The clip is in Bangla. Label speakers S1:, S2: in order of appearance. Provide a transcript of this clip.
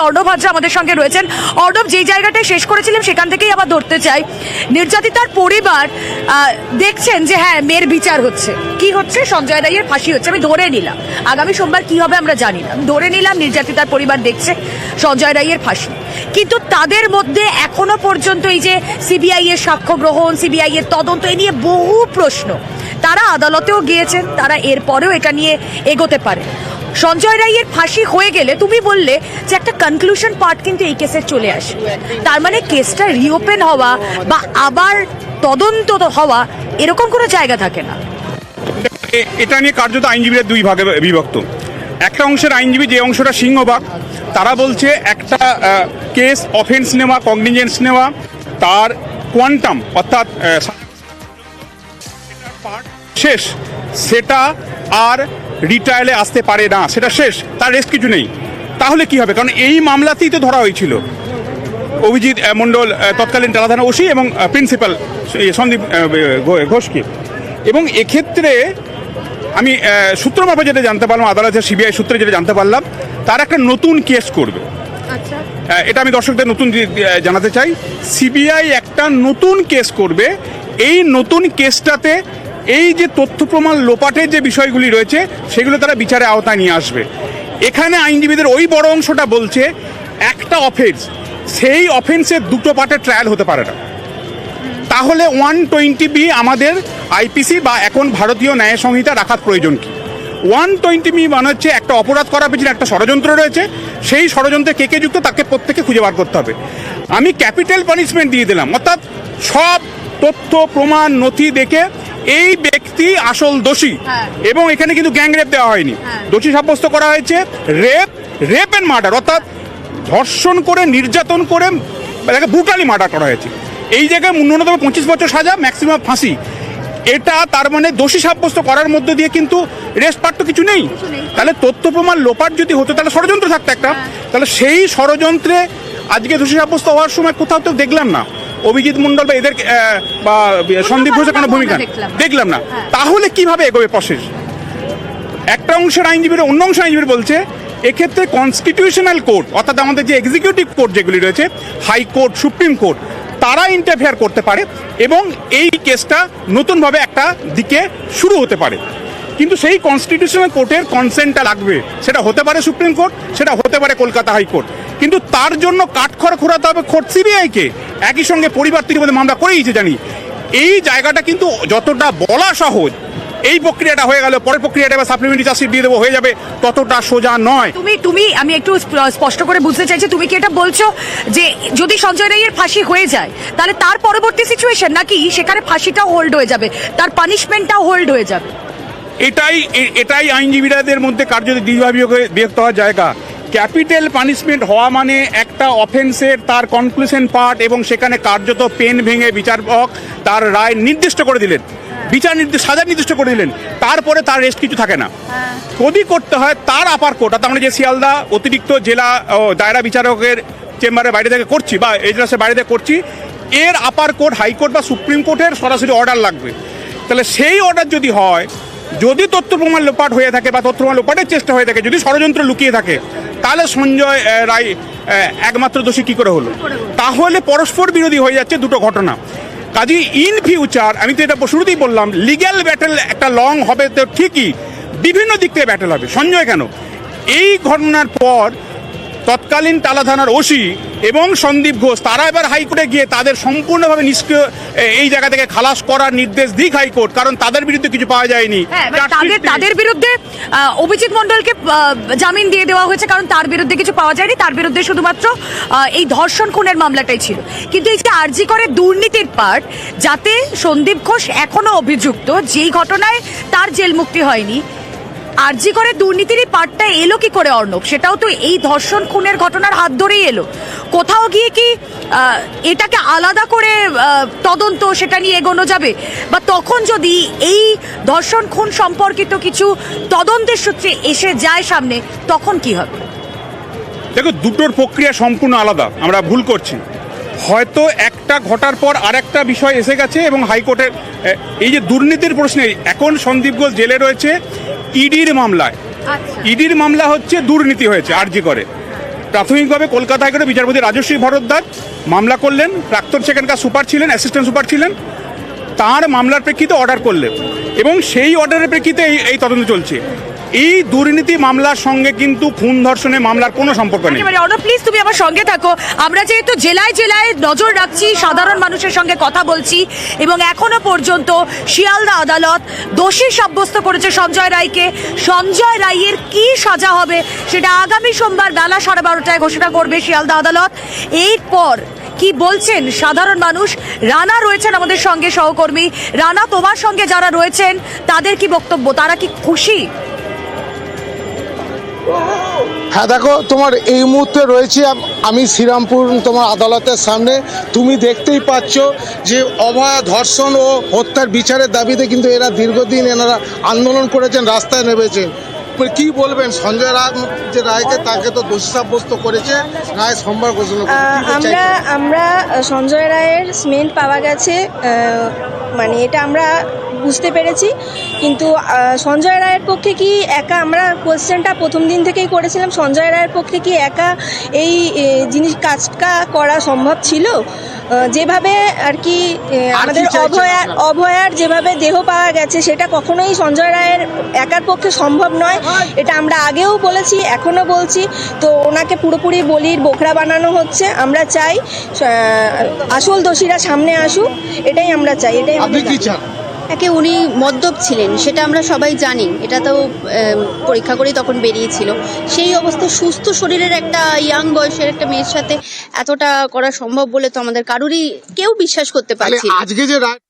S1: অর্ণব হাজরা আমাদের সঙ্গে রয়েছেন। অর্ণব, যেই জায়গাটায় শেষ করেছিলাম সেখান থেকেই আবার ধরতে চাই। নির্যাতিতার পরিবার দেখছেন যে হ্যাঁ মেয়ের বিচার হচ্ছে, কি হচ্ছে, সঞ্জয় রায়ের ফাঁসি হচ্ছে। আমি ধরে নিলাম, আগামী সোমবার কি হবে আমরা জানি না, ধরে নিলাম নির্যাতিতার পরিবার দেখছে সঞ্জয় রায়ের ফাঁসি। কিন্তু তাদের মধ্যে এখনো পর্যন্ত এই যে সিবিআই এর সাক্ষ্য গ্রহণ, সিবিআই এর তদন্ত, এ নিয়ে বহু প্রশ্ন। তারা আদালতেও গিয়েছেন, তারা এরপরেও এটা নিয়ে এগোতে পারে। সঞ্জয় রায়ের ফাঁসি হয়ে গেলে তুমি বললে যে একটা কনক্লুশন পার্ট কিন্তু এই কেসের চলে আসে, তার মানে কেসটা রিওপেন হওয়া বা আবার তদন্ত হওয়া এরকম কোনো জায়গা থাকে না।
S2: এটা নিয়ে কার্যত আইনজীবীরা দুই ভাগে বিভক্ত। একটা অংশের আইনজীবী, যে অংশটা সিংহভাগ, তারা বলছে একটা কেস অফেন্স নেওয়া, কগনিজেন্স নেওয়া, তার কোয়ান্টাম অর্থাৎ শেষ, সেটা আর রিট্রায়ালে আসতে পারে না, সেটা শেষ, তার রেস্ট কিছু নেই। তাহলে কি হবে? কারণ এই মামলাতেই তো ধরা হয়েছিল অভিজিৎ মণ্ডল, তৎকালীন টালা থানা ওসি এবং প্রিন্সিপাল সন্দীপ ঘোষকে। এবং এক্ষেত্রে আমি সূত্র মারফত যেটা জানতে পারলাম, আদালতের সিবিআই সূত্রে যেটা জানতে পারলাম, তার একটা নতুন কেস করবে। এটা আমি দর্শকদের নতুন জানাতে চাই, সিবিআই একটা নতুন কেস করবে। এই নতুন কেসটাতে এই যে তথ্য প্রমাণ লোপাটের যে বিষয়গুলি রয়েছে সেগুলো তারা বিচারে আওতায় নিয়ে আসবে। এখানে আইনজীবীদের ওই বড় অংশটা বলছে একটা অফেন্স, সেই অফেন্সের দুটো পার্টের ট্রায়াল হতে পারে না। তাহলে 120B আমাদের আইপিসি বা এখন ভারতীয় ন্যায় সংহিতা রাখার প্রয়োজন কি? 120B মানে হচ্ছে একটা অপরাধ করার পেছনে একটা ষড়যন্ত্র রয়েছে, সেই ষড়যন্ত্রে কে যুক্ত তাকে প্রত্যেকে খুঁজে বার করতে হবে। আমি ক্যাপিটাল পানিশমেন্ট দিয়ে দিলাম, অর্থাৎ সব তথ্য প্রমাণ নথি দেখে এই ব্যক্তি আসল দোষী। এবং এখানে কিন্তু গ্যাং রেপ দেওয়া হয়নি, দোষী সাব্যস্ত করা হয়েছে রেপ এন্ড মার্ডার, অর্থাৎ ধর্ষণ করে, নির্যাতন করে ব্রুটালি মার্ডার করা হয়েছে। এই জায়গায় ন্যূনতম 25 বছর সাজা, ম্যাক্সিমাম ফাঁসি। এটা তার মানে দোষী সাব্যস্ত করার মধ্য দিয়ে কিন্তু রেস্ট পার্ট তো কিছু নেই। তাহলে তথ্য প্রমাণ লোপাট যদি হতো তাহলে ষড়যন্ত্র থাকতো একটা। তাহলে সেই ষড়যন্ত্রে আজকে দোষী সাব্যস্ত হওয়ার সময় কোথাও তো দেখলাম না অভিজিৎ মণ্ডল বা এদের বা সন্দীপ ঘোষের কোনো ভূমিকা দেখলাম না। তাহলে কিভাবে এগোবে প্রসেস? একটা অংশের আইনজীবীরা, অন্য অংশের আইনজীবী বলছে এক্ষেত্রে কনস্টিটিউশনাল কোর্ট, অর্থাৎ আমাদের যে এক্সিকিউটিভ কোর্ট যেগুলি রয়েছে, হাইকোর্ট, সুপ্রিম কোর্ট, তারা ইন্টারফেয়ার করতে পারে এবং এই কেসটা নতুনভাবে একটা দিকে শুরু হতে পারে। কিন্তু সেই কনস্টিটিউশনাল কোর্টের কনসেন্টটা লাগবে। সেটা হতে পারে সুপ্রিম কোর্ট, সেটা হতে পারে কলকাতা হাইকোর্ট। কিন্তু তার জন্য কাঠখড় খোঁড়াতে হবে খোদ সিবিআইকে। একই সঙ্গে পরিবার তৃতীয় মামলা করেইছে জানি। এই জায়গাটা কিন্তু যতটা বলা সহজ, এই প্রক্রিয়াটা হয়ে গেল, পরের প্রক্রিয়াটা বা সাপ্লিমেন্টারি চার্জশিট দিয়ে দেবো হয়ে যাবে, ততটা সোজা নয়।
S1: তুমি আমি একটু স্পষ্ট করে বুঝতে চাইছি, তুমি কি এটা বলছো যে যদি সঞ্জয় রায়ের ফাঁসি হয়ে যায় তাহলে তার পরবর্তী সিচুয়েশন, নাকি সেখানে ফাঁসিটাও হোল্ড হয়ে যাবে, তার পানিশমেন্টটাও হোল্ড হয়ে যাবে?
S2: এটাই আইনজীবীদের মধ্যে কার্যত বিভক্ত হওয়ার জায়গা। ক্যাপিটাল পানিশমেন্ট হওয়া মানে একটা অফেন্সের তার কনক্লুশন পার্ট, এবং সেখানে কার্যত পেন ভেঙে বিচারক তার রায় নির্দিষ্ট করে দিলেন, সাজা নির্দিষ্ট করে দিলেন, তারপরে তার রেস্ট কিছু থাকে না। যদি করতে হয় তার আপার কোর্ট, অর্থাৎ আমরা যে শিয়ালদা অতিরিক্ত জেলা দায়রা বিচারকের চেম্বারের বাইরে থেকে করছি বা এজলাসের বাইরে থেকে করছি, এর আপার কোর্ট, হাইকোর্ট বা সুপ্রিম কোর্টের সরাসরি অর্ডার লাগবে। তাহলে সেই অর্ডার যদি হয়, যদি তথ্য প্রমাণ লোপাট হয়ে থাকে বা তথ্য প্রমাণ লোপাটের চেষ্টা হয়ে থাকে, যদি ষড়যন্ত্র লুকিয়ে থাকে, তাহলে সঞ্জয় রায় একমাত্র দোষী কি করে হলো? তাহলে পরস্পর বিরোধী হয়ে যাচ্ছে দুটো ঘটনা। কাজে ইন ফিউচার, আমি তো এটা শুরুতেই বললাম, লিগ্যাল ব্যাটেল একটা লং হবে, তো ঠিকই বিভিন্ন দিক থেকে ব্যাটেল হবে। সঞ্জয় কেন? এই ঘটনার পর তৎকালীন টালা থানার ওসি এবং সন্দীপ ঘোষ তারা এবার হাইকোর্টে গিয়ে তাদের সম্পূর্ণভাবে নিষ্ক্রিয় এই জায়গা থেকে খালাস করার নির্দেশ দিক হাইকোর্ট, কারণ তাদের বিরুদ্ধে কিছু পাওয়া যায়নি।
S1: তাদের বিরুদ্ধে অভিজিৎ মণ্ডলকে জামিন দিয়ে দেওয়া হয়েছে, কারণ তার বিরুদ্ধে কিছু পাওয়া যায়নি, তার বিরুদ্ধে শুধুমাত্র এই ধর্ষণ খুনের মামলাটাই ছিল। কিন্তু এই যে আরজি করে দুর্নীতির পার্ট, যাতে সন্দীপ ঘোষ এখনো অভিযুক্ত, যেই ঘটনায় তার জেল মুক্তি হয়নি, আরজি করে দুর্নীতির পার্টটা এলো কি করে অর্ণব? সেটাও তো এই ধর্ষণ খুনের ঘটনার হাত ধরেই এলো। কোথাও গিয়ে কি এটাকে আলাদা করে তদন্ত সেটা নিয়ে এগোনো যাবে? বা তখন যদি এই ধর্ষণ খুন সম্পর্কিত কিছু তদন্তের সূত্রে এসে যায় সামনে, তখন কি হবে?
S2: দেখো, দুটোর প্রক্রিয়া সম্পূর্ণ আলাদা, আমরা ভুল করছি। হয়তো একটা ঘটার পর আরেকটা বিষয় এসে গেছে এবং হাইকোর্টের এই যে দুর্নীতির প্রশ্নে এখন সন্দীপ ঘোষ জেলে রয়েছে ইডির মামলায়। ইডির মামলা হচ্ছে দুর্নীতি হয়েছে আরজি করে। প্রাথমিকভাবে কলকাতা হাইকোর্টের বিচারপতি রাজশ্রী ভরদ্বাজ মামলা করলেন, প্রাক্তন সেখানকার সুপার ছিলেন, অ্যাসিস্ট্যান্ট সুপার ছিলেন, তার মামলার প্রেক্ষিতে অর্ডার করলেন এবং সেই অর্ডারের প্রেক্ষিতে এই তদন্ত চলছে। এই দুর্নীতি মামলার সঙ্গে কিন্তু খুন ধর্ষণের মামলার কোনো সম্পর্ক নেই।
S1: অর্ডার প্লিজ তুমি আমার সঙ্গে থাকো। আমরা যেহেতু জেলায় জেলায় নজর রাখছি, সাধারণ মানুষের সঙ্গে কথা বলছি এবং এখনো পর্যন্ত শিয়ালদা আদালত দোষী সাব্যস্ত করেছে সঞ্জয় রায়কে। সঞ্জয় রায়ের কি সাজা হবে সেটা আগামী সোমবার বেলা 12:30 ঘোষণা করবে শিয়ালদা আদালত। এরপর কি বলছেন সাধারণ মানুষ? রানা রয়েছেন আমাদের সঙ্গে, সহকর্মী রানা, তোমার সঙ্গে যারা রয়েছেন তাদের কি বক্তব্য? তারা কি খুশি?
S3: হ্যাঁ দেখো, তোমার এই মুহূর্তে রয়েছে আমি শ্রীরামপুর তোমার আদালতের সামনে। তুমি দেখতেই পাচ্ছ যে অভয়া ধর্ষণ ও হত্যার বিচারের দাবিতে কিন্তু এরা দীর্ঘদিন এনারা আন্দোলন করেছেন, রাস্তায় নেমেছেন। কি বলবেন সঞ্জয় রায় যে রায়কে, তাকে তো দোষী সাব্যস্ত করেছে, রায় সোমবার ঘোষণা করবে।
S4: আমরা সঞ্জয় রায়ের স্মেন্ট পাওয়া গেছে, মানে এটা আমরা বুঝতে পেরেছি, কিন্তু সঞ্জয় রায়ের পক্ষে কি একা, আমরা কোয়েশ্চেনটা প্রথম দিন থেকেই করেছিলাম, সঞ্জয় রায়ের পক্ষে কি একা এই কাজটা করা সম্ভব ছিল? যেভাবে আর কি আমাদের অভয়ার যেভাবে দেহ পাওয়া গেছে সেটা কখনোই সঞ্জয় রায়ের একার পক্ষে সম্ভব নয়। এটা আমরা আগেও বলেছি, এখনও বলছি। তো ওনাকে পুরোপুরি বলির বোকরা বানানো হচ্ছে। আমরা চাই আসল দোষীরা সামনে আসুক, এটাই আমরা চাই। এটাই
S3: আপনি কি চান?
S5: একে উনি মদ্যপ ছিলেন, সেটা আমরা সবাই জানি, এটা তো পরীক্ষা করেই তখন বেরিয়েছিল। সেই অবস্থায় সুস্থ শরীরের একটা ইয়াং বয়সের একটা মেয়ের সাথে এতটা করা সম্ভব বলে তো আমাদের কারোরই কেউ বিশ্বাস করতে পারছি না।
S3: আজকে যে রায়